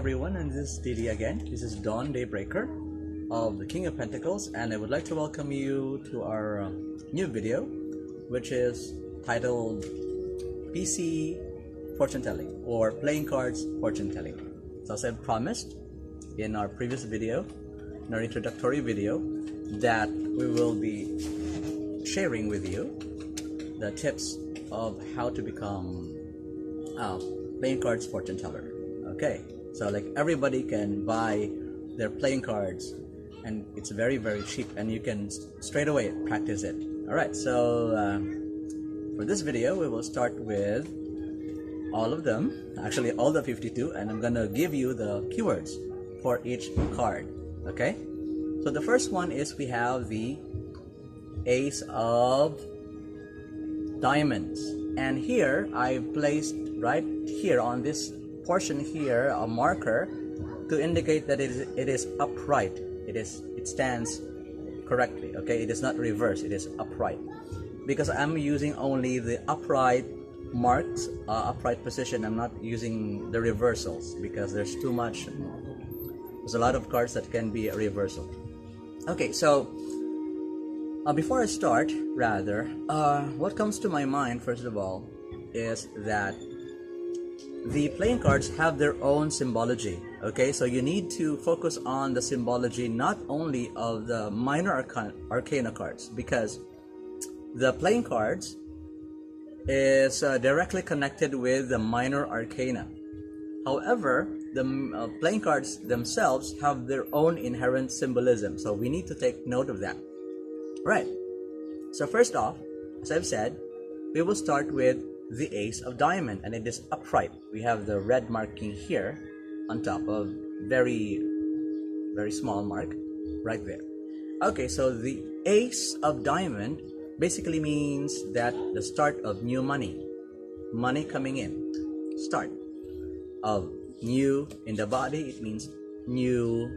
everyone, and this is Didi again. This is Dawn Daybreaker of the King of Pentacles, and I would like to welcome you to our new video, which is titled PC Fortune Telling or Playing Cards Fortune Telling. So as I promised in our previous video, in our introductory video, that we will be sharing with you the tips of how to become playing cards fortune teller. Okay, so like everybody can buy their playing cards, and it's very cheap, and you can straight away practice it. All right, so for this video we will start with all of them, actually all the 52, and I'm gonna give you the keywords for each card. Okay, so the first one is we have the Ace of Diamonds, and here I've placed right here on this portion here a marker to indicate that it is upright. It stands correctly. Okay, it is not reversed, it is upright, because I'm using only the upright marks, upright position. I'm not using the reversals because there's a lot of cards that can be a reversal. Okay, so before I start, what comes to my mind first of all is that the playing cards have their own symbology. Okay, so you need to focus on the symbology not only of the minor arcana cards, because the playing cards is directly connected with the minor arcana. However, the playing cards themselves have their own inherent symbolism, so we need to take note of that. Right, so first off, as I've said, we will start with the Ace of Diamond, and it is upright. We have the red marking here on top of very small mark right there. Okay, so the Ace of Diamond basically means that the start of new money coming in, start of new in the body. It means new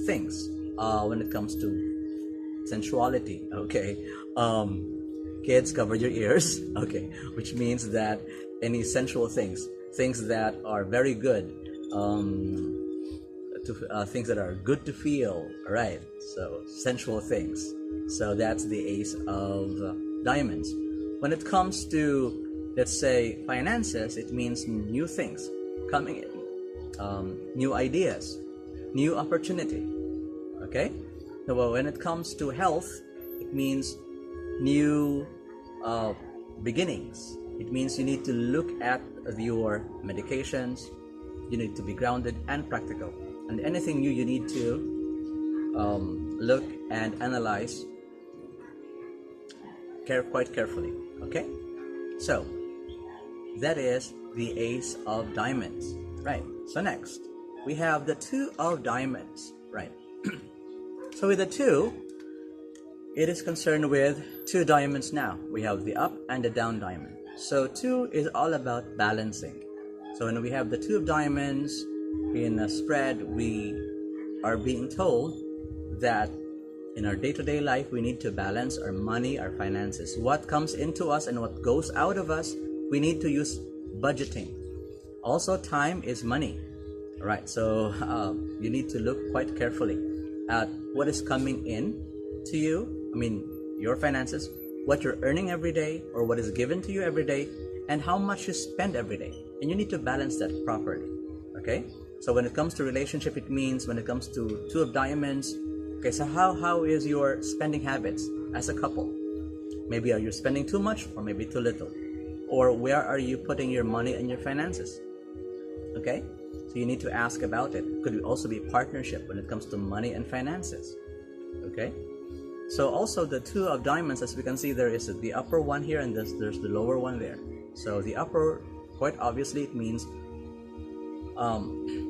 things when it comes to sensuality. Okay, kids, cover your ears. Okay, which means that any sensual things that are very good, things that are good to feel. Right, so sensual things. So that's the Ace of Diamonds. When it comes to, let's say, finances, it means new things coming in, new ideas, new opportunity. Okay, so when it comes to health, it means new beginnings. It means you need to look at your medications. You need to be grounded and practical, and anything new you need to look and analyze quite carefully. Okay, so that is the Ace of Diamonds. Right, so next we have the Two of Diamonds. Right, so with the two, it is concerned with two diamonds now. We have the up and the down diamond. So two is all about balancing. So when we have the Two of Diamonds in a spread, we are being told that in our day-to-day life, we need to balance our money, our finances. What comes into us and what goes out of us, we need to use budgeting. Also, time is money. All right, so you need to look quite carefully at what is coming in to you. I mean, your finances, what you're earning every day, or what is given to you every day, and how much you spend every day. And you need to balance that properly. Okay, so when it comes to relationship, it means when it comes to Two of Diamonds, okay, so how is your spending habits as a couple? Maybe are you spending too much, or maybe too little? Or where are you putting your money and your finances? Okay, so you need to ask about it. Could it also be partnership when it comes to money and finances? Okay, so also the Two of Diamonds, as we can see, there is the upper one here, and there's the lower one there. So the upper, quite obviously, it means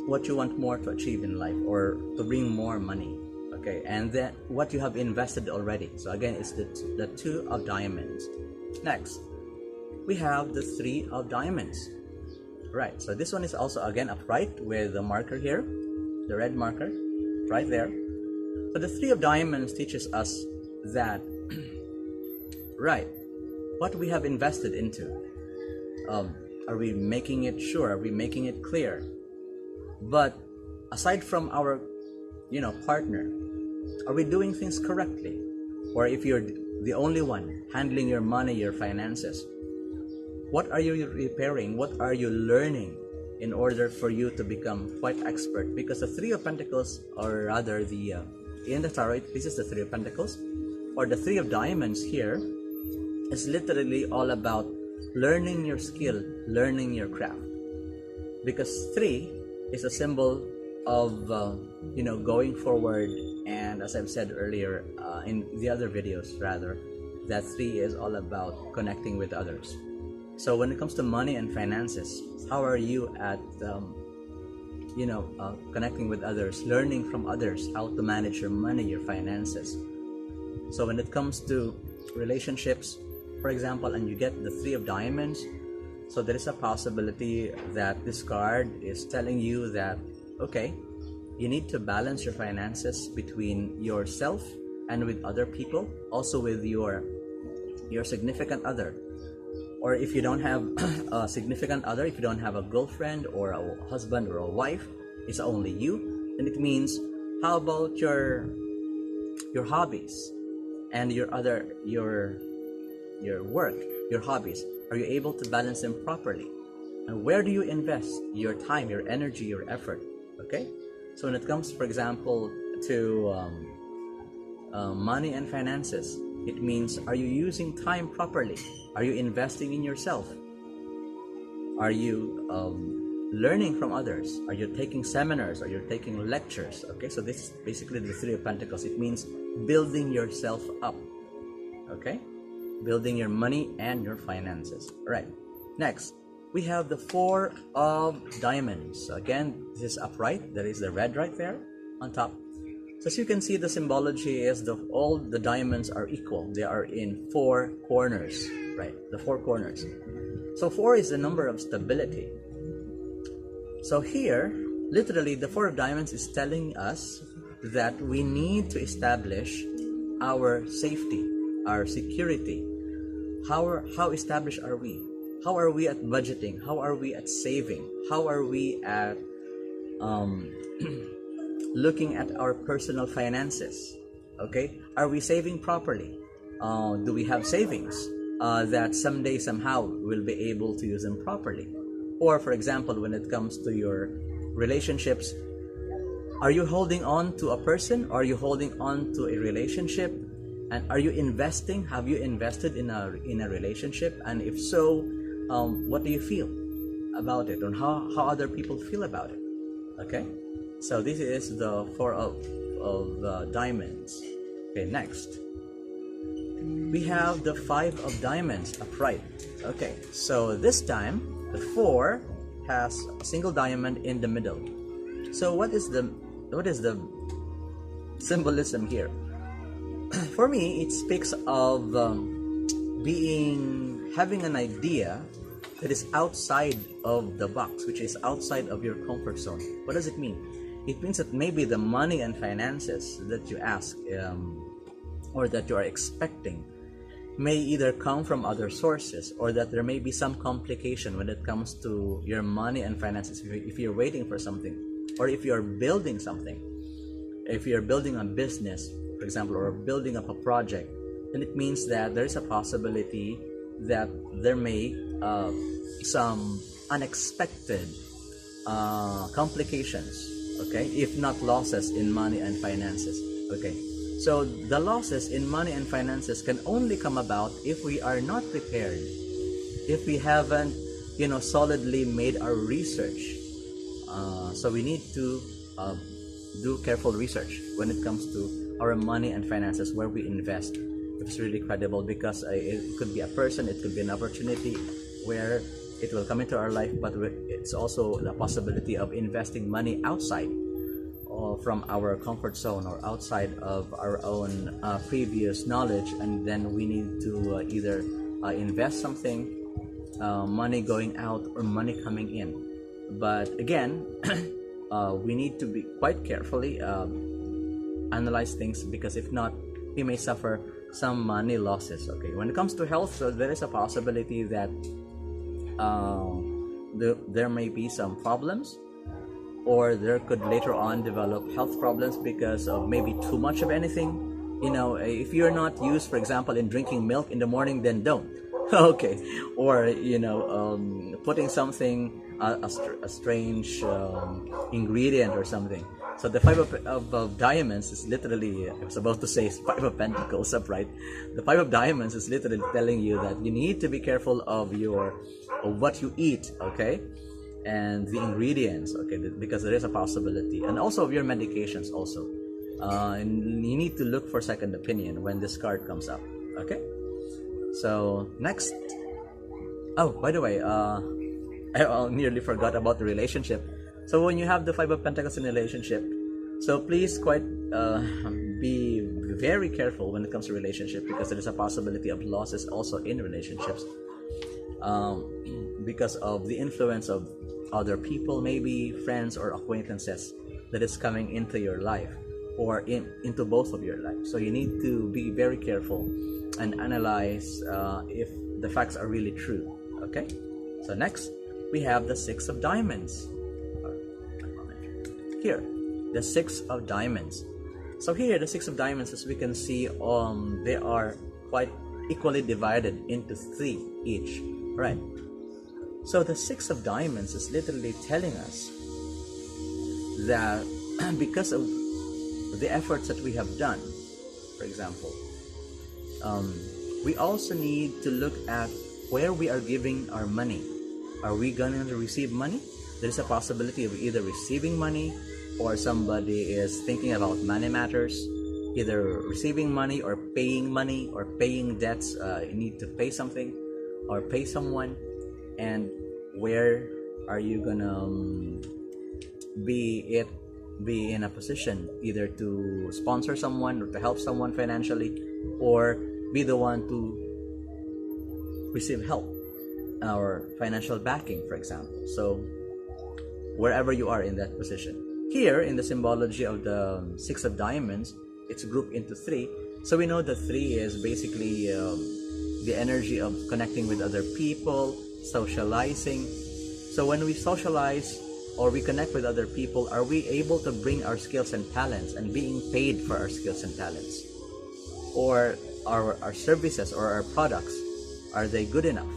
what you want more to achieve in life, or to bring more money. Okay, and then what you have invested already. So again, it's the Two of Diamonds. Next, we have the Three of Diamonds. Right, so this one is also again upright with the marker here, the red marker right there. So the Three of Diamonds teaches us that, right, what we have invested into, are we making it sure? Are we making it clear? But aside from our partner, are we doing things correctly? Or if you're the only one handling your money, your finances, what are you repairing? What are you learning in order for you to become quite expert? Because the Three of Pentacles, or rather in the tarot, this is the Three of Pentacles, or the Three of Diamonds here, is literally all about learning your skill, learning your craft. Because 3 is a symbol of going forward, and as I've said earlier in the other videos rather, that 3 is all about connecting with others. So when it comes to money and finances, how are you at connecting with others, learning from others how to manage your money, your finances? So when it comes to relationships, for example, and you get the Three of Diamonds, so there is a possibility that this card is telling you that, okay, you need to balance your finances between yourself and with other people, also with your significant other. Or if you don't have a significant other, if you don't have a girlfriend or a husband or a wife, it's only you, then it means, how about your hobbies and your work, your hobbies? Are you able to balance them properly? And where do you invest your time, your energy, your effort? Okay, so when it comes, for example, to money and finances, it means, are you using time properly? Are you investing in yourself? Are you learning from others? Are you taking seminars? Are you taking lectures? Okay, so this is basically the Three of Pentacles. It means building yourself up. Okay, building your money and your finances. All right, next we have the Four of Diamonds. So again, this is upright. There is the red right there on top. So as you can see, the symbology is all the diamonds are equal. They are in 4 corners, right? The 4 corners. So 4 is the number of stability. So here, literally, the Four of Diamonds is telling us that we need to establish our safety, our security. How established are we? How are we at budgeting? How are we at saving? How are we at looking at our personal finances? Okay, are we saving properly? Do we have savings that someday somehow we'll be able to use them properly? Or for example, when it comes to your relationships, are you holding on to a person? Are you holding on to a relationship? And are you investing? Have you invested in a relationship? And if so, what do you feel about it, and how other people feel about it? Okay, so this is the Four of Diamonds. Okay, next we have the Five of Diamonds upright. Okay, so this time the 4 has a single diamond in the middle. So what is the symbolism here? For me, it speaks of having an idea that is outside of the box, which is outside of your comfort zone. What does it mean? It means that maybe the money and finances that you ask or that you are expecting may either come from other sources, or that there may be some complication when it comes to your money and finances if you're waiting for something, or if you're building something. If you're building a business, for example, or building up a project, then it means that there is a possibility that there may some unexpected complications, okay, if not losses in money and finances. Okay, so the losses in money and finances can only come about if we are not prepared, if we haven't solidly made our research. So we need to do careful research when it comes to our money and finances, where we invest, if it's really credible, because it could be a person, it could be an opportunity where it will come into our life, but it's also the possibility of investing money outside from our comfort zone or outside of our own previous knowledge, and then we need to either invest something, money going out or money coming in. But again, we need to be quite carefully analyze things, because if not, we may suffer some money losses. Okay, when it comes to health, so there is a possibility that there may be some problems, or there could later on develop health problems because of maybe too much of anything. You know, if you're not used, for example, in drinking milk in the morning, then don't. Okay. Or, you know, putting something, a strange ingredient or something. So the five of diamonds is literally, I was about to say five of pentacles upright. The five of diamonds is literally telling you that you need to be careful of what you eat, okay, and the ingredients, okay, because there is a possibility, and also of your medications also. And you need to look for second opinion when this card comes up, okay? So next, oh, by the way, I nearly forgot about the relationship. So when you have the five of pentacles in a relationship, so please be very careful when it comes to relationship, because there is a possibility of losses also in relationships, because of the influence of other people, maybe friends or acquaintances that is coming into your life, or into both of your lives. So you need to be very careful and analyze if the facts are really true, okay? So next, we have the Six of Diamonds. Here, the Six of Diamonds. So here, the Six of Diamonds, as we can see, they are quite equally divided into three each, right? So the Six of Diamonds is literally telling us that because of the efforts that we have done, for example, we also need to look at where we are giving our money. Are we going to receive money? There's a possibility of either receiving money, or somebody is thinking about money matters, either receiving money or paying debts. You need to pay something or pay someone. And where are you gonna be in a position either to sponsor someone or to help someone financially, or be the one to receive help or financial backing, for example. So wherever you are in that position. Here in the symbology of the Six of Diamonds, it's grouped into three. So we know that three is basically the energy of connecting with other people, socializing. So when we socialize or we connect with other people, are we able to bring our skills and talents and being paid for our skills and talents? Or our services or our products, are they good enough?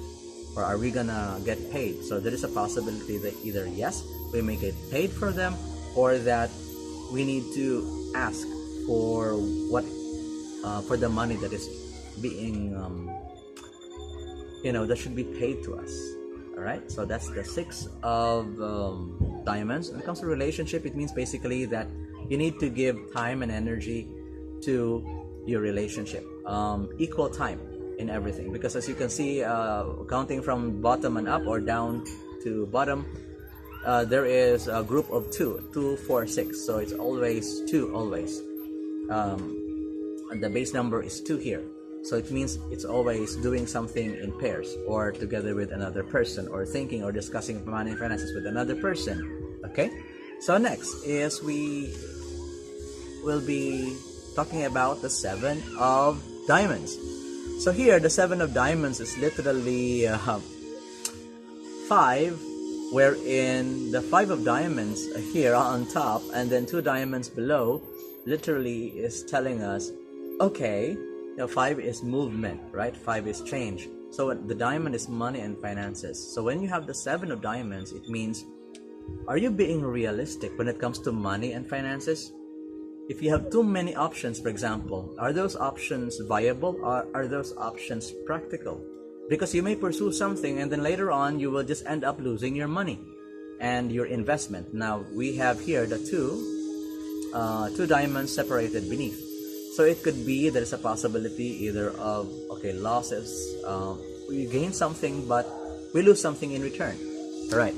Or are we gonna get paid? So there is a possibility that either yes, we may get paid for them, or that we need to ask for for the money that is being that should be paid to us. All right, so that's the Six of Diamonds. When it comes to relationship, it means basically that you need to give time and energy to your relationship, equal time in everything, because as you can see, counting from bottom and up or down to bottom, there is a group of 2, 4, 6. So it's always 2, always. And the base number is 2 here. So it means it's always doing something in pairs or together with another person, or thinking or discussing money and finances with another person. Okay? So next is we will be talking about the Seven of Diamonds. So here, the Seven of Diamonds is literally 5, wherein the Five of Diamonds here on top and then 2 diamonds below literally is telling us, okay, 5 is movement, right? 5 is change. So the diamond is money and finances. So when you have the Seven of Diamonds, it means, are you being realistic when it comes to money and finances? If you have too many options, for example, are those options viable, or are those options practical? Because you may pursue something and then later on you will just end up losing your money and your investment. Now we have here the two diamonds separated beneath. So it could be there's a possibility either of losses, we gain something but we lose something in return, right?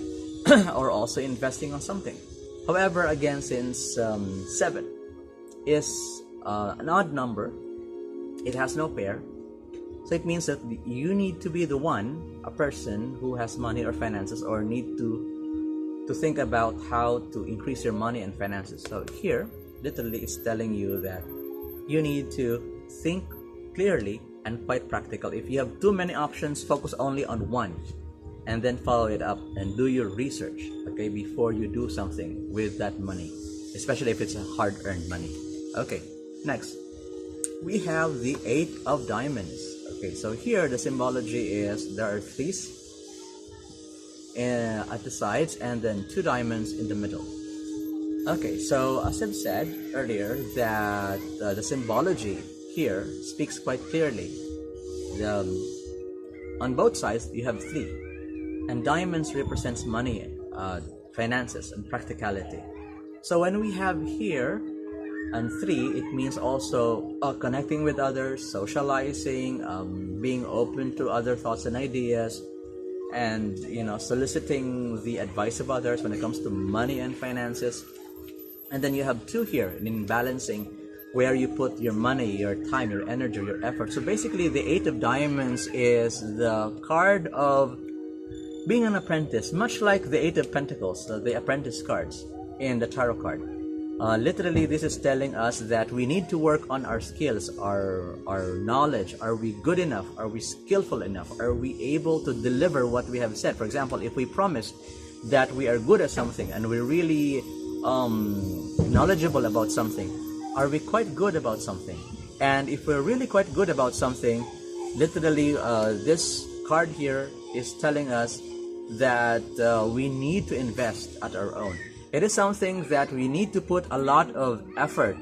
Or also investing on something. However, again, since 7 is an odd number, it has no pair, so it means that you need to be the one, a person who has money or finances, or need to think about how to increase your money and finances. So here literally it's telling you that you need to think clearly and quite practical. If you have too many options, focus only on one. and then follow it up and do your research, okay, before you do something with that money, especially if it's a hard-earned money. Okay, next we have the Eight of Diamonds. Okay, so here the symbology is there are threes at the sides and then 2 diamonds in the middle. Okay, so as I've said earlier that the symbology here speaks quite clearly. On both sides you have 3, and diamonds represents money, finances, and practicality. So when we have here and 3, it means also connecting with others, socializing, being open to other thoughts and ideas, and soliciting the advice of others when it comes to money and finances. And then you have 2 here, in balancing where you put your money, your time, your energy, your effort. So basically the Eight of Diamonds is the card of being an apprentice, much like the Eight of Pentacles, the apprentice cards in the tarot card. Literally, this is telling us that we need to work on our skills, our knowledge. Are we good enough? Are we skillful enough? Are we able to deliver what we have said? For example, if we promise that we are good at something and we're really knowledgeable about something, are we quite good about something? And if we're really quite good about something, literally this card here is telling us that we need to invest at our own. It is something that we need to put a lot of effort,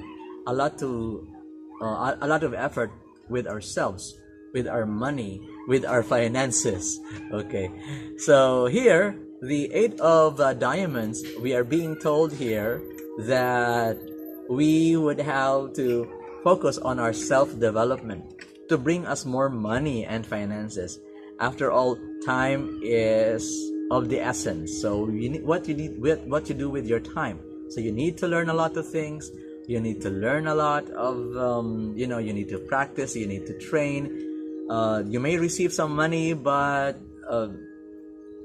a lot of effort with ourselves, with our money, with our finances. Okay, so here the Eight of Diamonds, we are being told here that we would have to focus on our self-development to bring us more money and finances. After all, time is of the essence. So you need what you do with your time. So you need to learn a lot of things. You need to learn a lot of you need to practice, you need to train. You may receive some money, but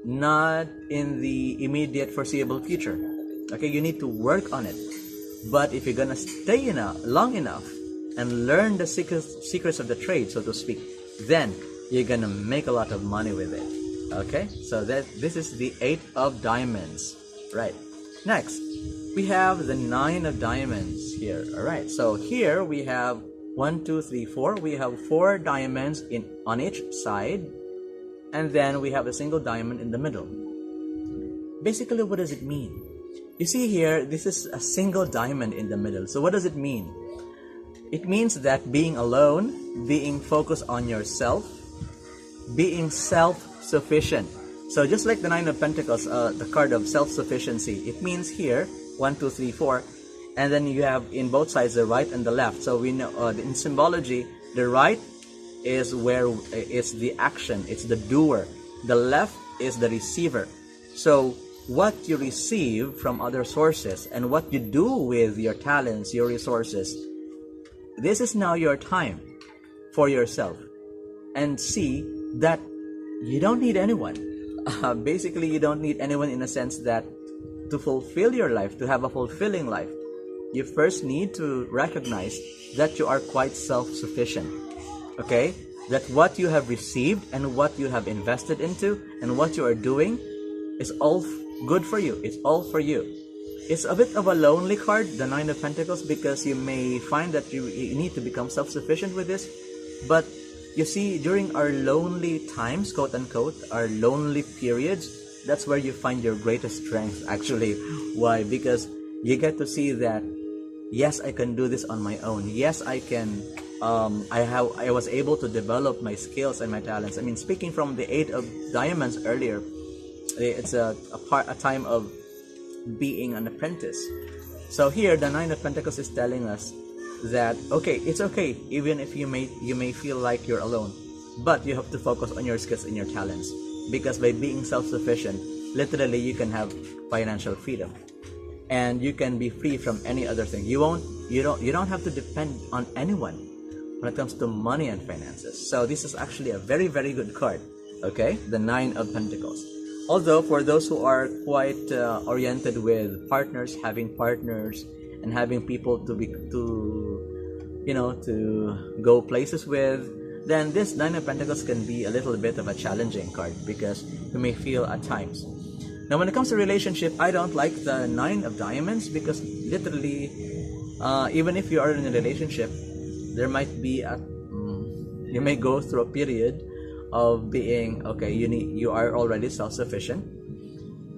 not in the immediate foreseeable future. Okay, you need to work on it. But if you're gonna stay long enough and learn the secrets of the trade, so to speak, then you're gonna make a lot of money with it. Okay, so this is the Eight of Diamonds. Right, next we have the Nine of Diamonds here. All right, so here we have 1, 2, 3, 4. We have 4 diamonds on each side, and then we have a single diamond in the middle. Basically, what does it mean? You see here, this is a single diamond in the middle. So what does it mean? It means that being alone, being focused on yourself, being self-sufficient. So just like the Nine of Pentacles, the card of self-sufficiency, it means here 1, 2, 3, 4, and then you have in both sides the right and the left. So we know in symbology, the right is where it's the action, it's the doer. The left is the receiver. So what you receive from other sources and what you do with your talents, your resources, this is now your time for yourself. And see that you don't need anyone. Basically, you don't need anyone in a sense that to fulfill your life, to have a fulfilling life, you first need to recognize that you are quite self-sufficient. Okay? That what you have received and what you have invested into and what you are doing is all good for you. It's all for you. It's a bit of a lonely card, the Nine of Pentacles, because you may find that you need to become self-sufficient with this. But you see, during our lonely times, quote unquote, our lonely periods, that's where you find your greatest strength, actually. Why? Because you get to see that, yes, I can do this on my own. Yes, I can. I was able to develop my skills and my talents. I mean, speaking from the Eight of Diamonds earlier, it's a time of being an apprentice. So here, the Nine of Pentacles is telling us that it's okay, even if you may feel like you're alone, but you have to focus on your skills and your talents, because by being self-sufficient, literally you can have financial freedom, and you can be free from any other thing. You don't have to depend on anyone when it comes to money and finances. So this is actually a very, very good card. Okay, the Nine of Pentacles. Although for those who are quite oriented with partners, having partners, and having people to go places with, then this Nine of Pentacles can be a little bit of a challenging card because you may feel at times. Now, when it comes to relationship, I don't like the Nine of Diamonds because literally, even if you are in a relationship, there might be you may go through a period of being, okay, you are already self-sufficient.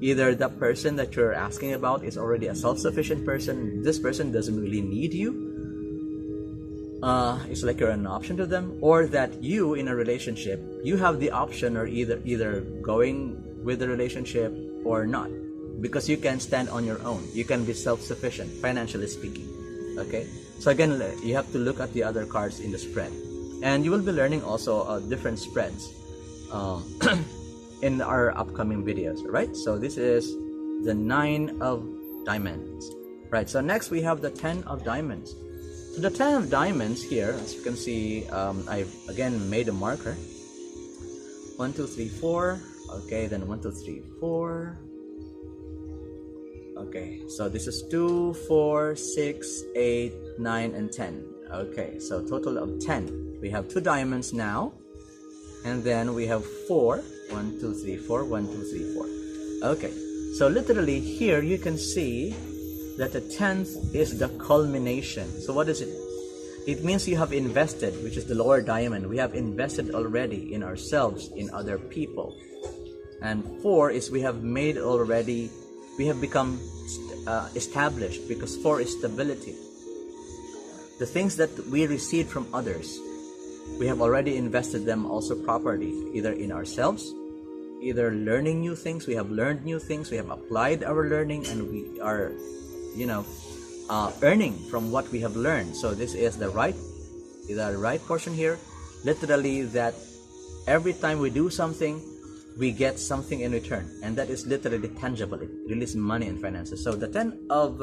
Either the person that you're asking about is already a self-sufficient person, this person doesn't really need you, it's like you're an option to them, or that you in a relationship, you have the option or either going with the relationship or not, because you can stand on your own, you can be self-sufficient financially speaking. Okay, so again, you have to look at the other cards in the spread, and you will be learning also different spreads in our upcoming videos, right? So this is the Nine of Diamonds, right? So next we have the Ten of Diamonds. So the Ten of Diamonds here, as you can see, I've again made a marker. 1 2 3 4. Okay, then 1 2 3 4. Okay, so this is 2 4 6 8 9 and 10. Okay, so total of 10. We have 2 diamonds now, and then we have 4. 1 2 3 4. 1 2 3 4. Okay, so literally here you can see that the 10th is the culmination. So what is it? It means you have invested, which is the lower diamond. We have invested already in ourselves, in other people. And 4 is we have made already, we have become established, because 4 is stability. The things that we received from others, we have already invested them also properly, either in ourselves, either learning new things. We have learned new things, we have applied our learning, and we are, earning from what we have learned. So this is the right portion here. Literally, that every time we do something, we get something in return, and that is literally tangible. It releases money and finances. So the 10 of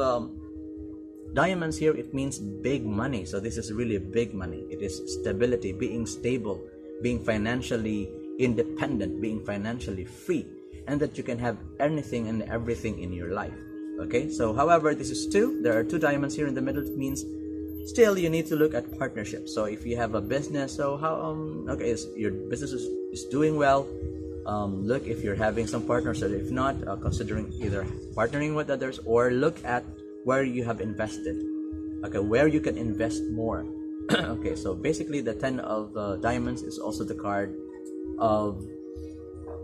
diamonds here, it means big money. So this is really big money. It is stability, being stable, being financially independent, being financially free, and that you can have anything and everything in your life. Okay, so however, this is 2. There are 2 diamonds here in the middle. It means still you need to look at partnership. So if you have a business, so how okay, your business is doing well, look if you're having some partners, or if not, considering either partnering with others, or look at where you have invested, okay, where you can invest more. Okay, so basically the 10 of diamonds is also the card of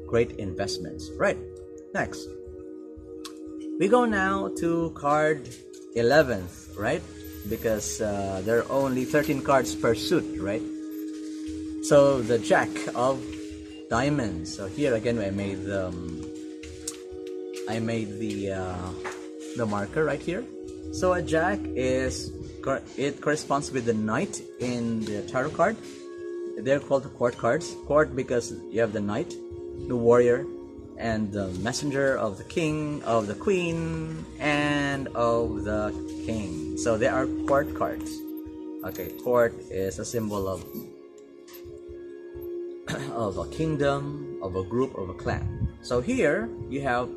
great investments, right? Next, we go now to card 11th, right? Because there are only 13 cards per suit, right? So the Jack of Diamonds. So here again, I made the marker right here. So a Jack it corresponds with the Knight in the tarot card. They're called the court cards. Court because you have the Knight, the Warrior, and the Messenger of the King, of the Queen, and of the King. So they are court cards. Okay, court is a symbol of a kingdom, of a group, of a clan. So here we have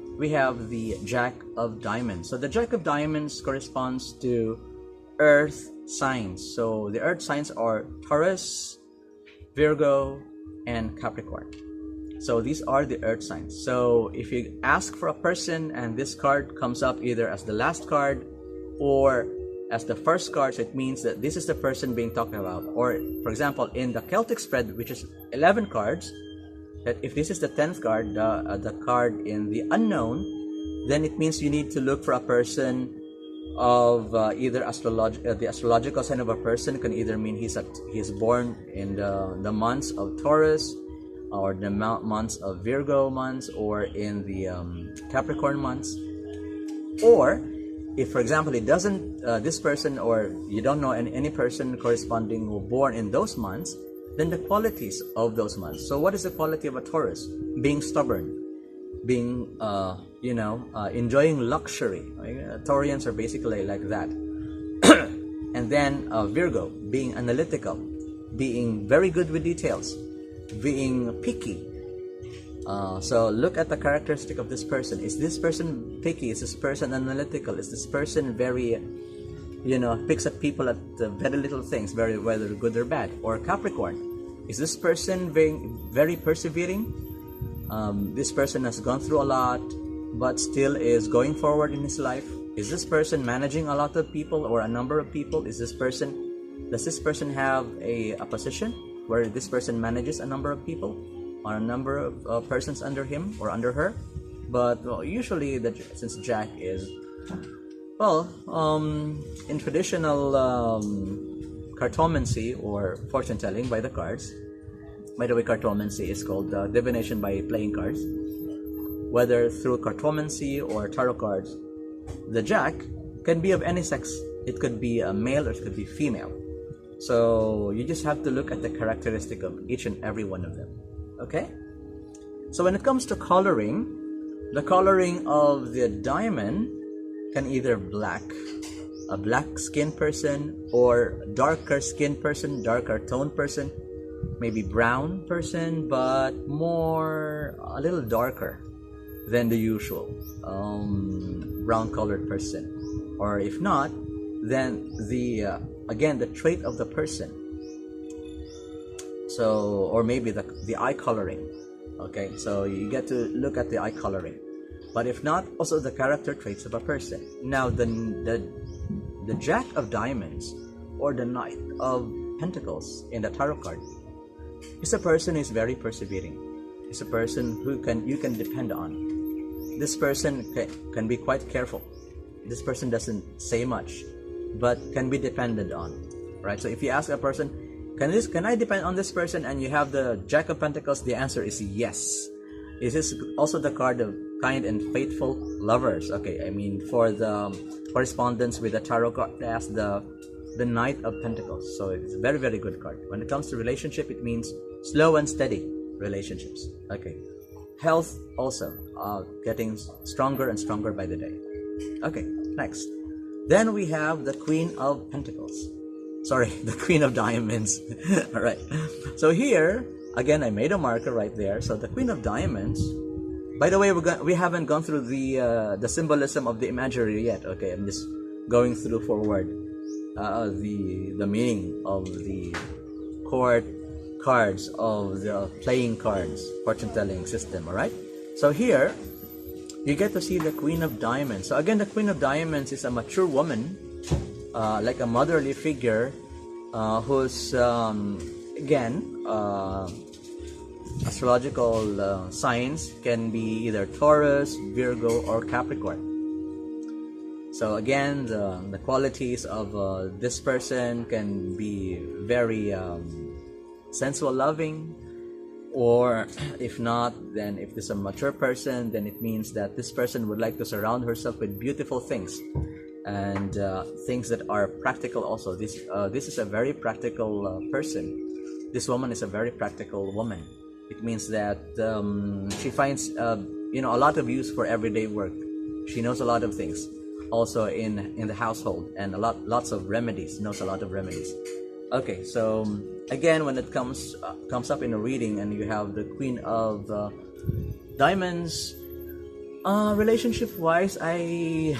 the Jack of Diamonds. So the Jack of Diamonds corresponds to earth signs. So the earth signs are Taurus, Virgo, and Capricorn. So these are the earth signs. So if you ask for a person and this card comes up either as the last card or as the first card, so it means that this is the person being talked about. Or for example, in the Celtic spread, which is 11 cards, that if this is the 10th card, the card in the unknown, then it means you need to look for a person of either the astrological sign of a person can either mean he's born in the months of Taurus, or the months of Virgo months, or in the Capricorn months. Or if, for example, it doesn't, this person, or you don't know any person corresponding who born in those months, then the qualities of those months. So what is the quality of a Taurus? Being stubborn, being, enjoying luxury. Taurians are basically like that. And then Virgo, being analytical, being very good with details, being picky. So look at the characteristic of this person. Is this person picky? Is this person analytical? Is this person very, picks up people at very little things, whether good or bad? Or Capricorn, Is this person very persevering? This person has gone through a lot, but still is going forward in his life. Is this person managing a lot of people or a number of people? Does this person have a position where this person manages a number of people or a number of persons under him or under her? But usually, since Jack is, in traditional cartomancy or fortune telling by the cards. By the way, cartomancy is called divination by playing cards. Whether through cartomancy or tarot cards, the Jack can be of any sex. It could be a male or it could be female. So you just have to look at the characteristic of each and every one of them. Okay? So when it comes to coloring, the coloring of the diamond can either a black skinned person, or darker skinned person, darker toned person, maybe brown person, but a little darker than the usual brown colored person. Or if not, then again the trait of the person. So, or maybe the eye coloring. Okay, so you get to look at the eye coloring. But if not, also the character traits of a person. Now the Jack of Diamonds or the Knight of Pentacles in the tarot card is a person who is very persevering. It's a person who you can depend on. This person can be quite careful. This person doesn't say much, but can be depended on, right? So if you ask a person, can I depend on this person, and you have the Jack of Pentacles, the answer is yes. This is also the card of kind and faithful lovers. Okay, I mean, for the correspondence with the tarot card, that's the Knight of Pentacles. So it's a very, very good card. When it comes to relationship, it means slow and steady relationships. Okay, health also getting stronger and stronger by the day. Okay, next. Then we have the Queen of Pentacles. Sorry, the Queen of Diamonds. All right. So here, again, I made a marker right there. So the Queen of Diamonds. By the way, we haven't gone through the symbolism of the imagery yet. Okay, I'm just going through forward the meaning of the court cards of the playing cards fortune telling system. All right. So here, you get to see the Queen of Diamonds. So again, the Queen of Diamonds is a mature woman, like a motherly figure, whose astrological signs can be either Taurus, Virgo, or Capricorn. So again, the qualities of this person can be very sensual loving, or if not, then if this is a mature person, then it means that this person would like to surround herself with beautiful things and things that are practical also. This is a very practical person. This woman is a very practical woman. It means that she finds a lot of use for everyday work. She knows a lot of things also in the household, and lots of remedies. Knows a lot of remedies. Okay, so again, when it comes up in a reading and you have the Queen of Diamonds, relationship wise, I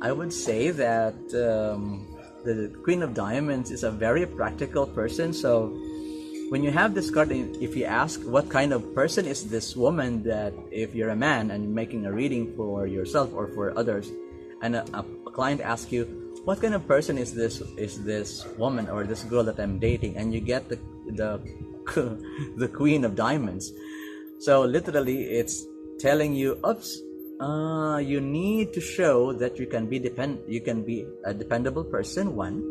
would say that the Queen of Diamonds is a very practical person. So when you have this card, if you ask what kind of person is this woman, that if you're a man and making a reading for yourself or for others, and a client asks you, what kind of person is this woman or this girl that I'm dating, and you get the Queen of Diamonds, so literally it's telling you, you need to show that you can be a dependable person. One.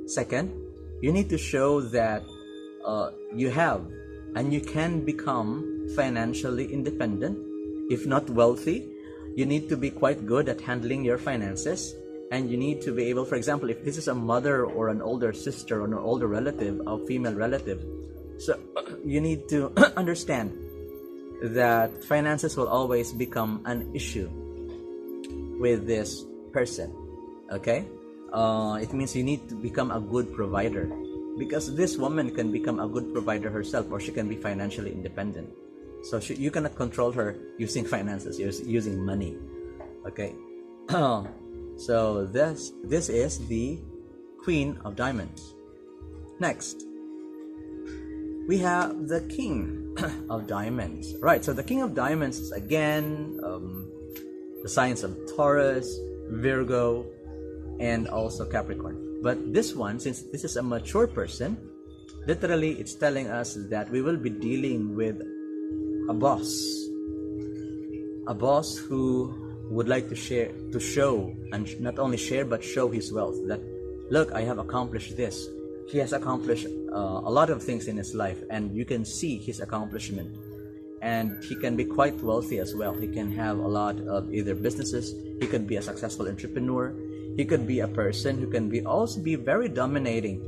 Second, you need to show that you have and you can become financially independent. If not wealthy, you need to be quite good at handling your finances. And you need to be able, for example, if this is a mother or an older sister or an older relative, a female relative, so you need to understand that finances will always become an issue with this person. Okay? It means you need to become a good provider, because this woman can become a good provider herself, or she can be financially independent. So you cannot control her using finances, using money. Okay? So this is the Queen of Diamonds. Next, we have the King of Diamonds. Right, so the King of Diamonds is again the signs of Taurus, Virgo, and also Capricorn. But this one, since this is a mature person, literally it's telling us that we will be dealing with a boss who would like to show, and not only share but show his wealth, that look, I have accomplished this. He has accomplished a lot of things in his life, and you can see his accomplishment. And he can be quite wealthy as well. He can have a lot of either businesses. He could be a successful entrepreneur. He could be a person who can also be very dominating,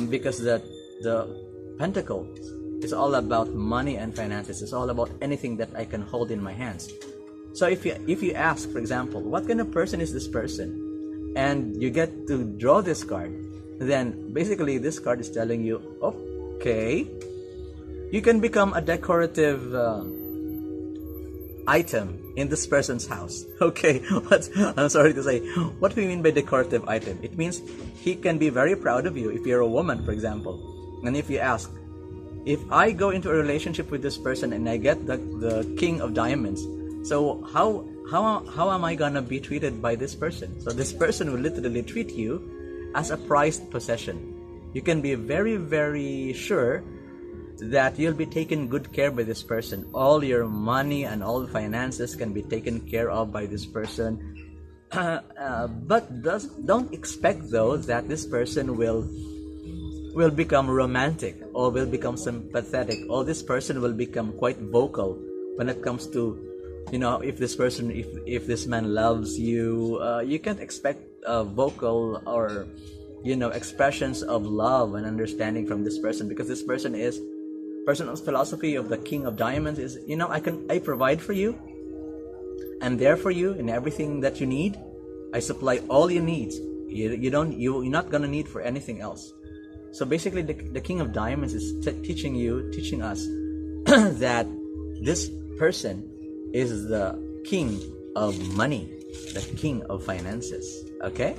because the Pentacles is all about money and finances. It's all about anything that I can hold in my hands. So if you ask, for example, what kind of person is this person, and you get to draw this card, then basically this card is telling you, okay, you can become a decorative item in this person's house. Okay, I'm sorry to say, what do we mean by decorative item? It means he can be very proud of you if you're a woman, for example. And if you ask, if I go into a relationship with this person and I get the King of Diamonds, so how am I gonna be treated by this person? So this person will literally treat you as a prized possession. You can be very, very sure that you'll be taken good care by this person. All your money and all the finances can be taken care of by this person. But don't expect though that this person will become romantic or will become sympathetic, or this person will become quite vocal when it comes to, if this man loves you. You can't expect vocal or expressions of love and understanding from this person, because this person's philosophy of the King of Diamonds is, I provide for you, I'm there for you in everything that you need, I supply all your needs, you're not gonna need for anything else. So basically the King of Diamonds is teaching us that this person is the king of money, the king of finances. Okay?